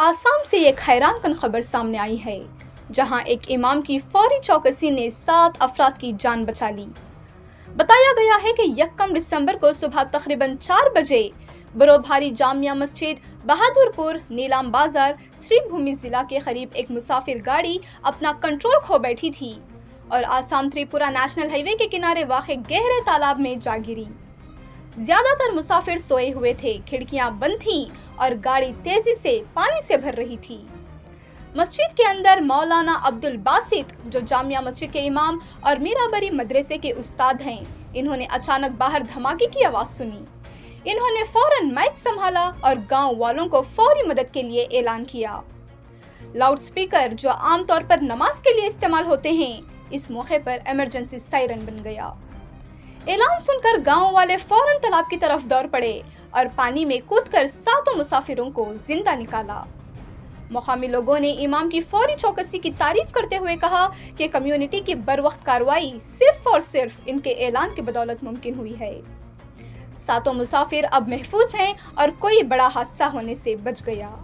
आसाम से एक हैरान कन खबर सामने आई है, जहां एक इमाम की फौरी चौकसी ने 7 अफराद की जान बचा ली। बताया गया है कि 1 दिसंबर को सुबह तकरीबन 4 बजे बरोभारी जामिया मस्जिद बहादुरपुर नीलाम बाजार श्रीभूमि जिला के करीब एक मुसाफिर गाड़ी अपना कंट्रोल खो बैठी थी और आसाम त्रिपुरा नेशनल हाईवे के किनारे वाक़े गहरे तालाब में जा गिरी। ज्यादातर मुसाफिर सोए हुए थे, खिड़कियां बंद थीं और गाड़ी तेजी से पानी से भर रही थी। मस्जिद के अंदर मौलाना अब्दुल बासित, जो जामिया मस्जिद के इमाम और मीराबरी मदरसे के उस्ताद हैं, इन्होंने अचानक बाहर धमाके की आवाज सुनी। इन्होंने फौरन माइक संभाला और गांव वालों को फौरी मदद के लिए ऐलान किया। लाउड स्पीकर, जो आमतौर पर नमाज के लिए इस्तेमाल होते हैं, इस मौके पर इमरजेंसी सायरन बन गया। ऐलान सुनकर गांव वाले फौरन तालाब की तरफ दौड़ पड़े और पानी में कूदकर 7 मुसाफिरों को जिंदा निकाला। मुकामी लोगों ने इमाम की फौरी चौकसी की तारीफ करते हुए कहा कि कम्युनिटी की बरवक्त कार्रवाई सिर्फ और सिर्फ इनके ऐलान की बदौलत मुमकिन हुई है। 7 मुसाफिर अब महफूज हैं और कोई बड़ा हादसा होने से बच गया।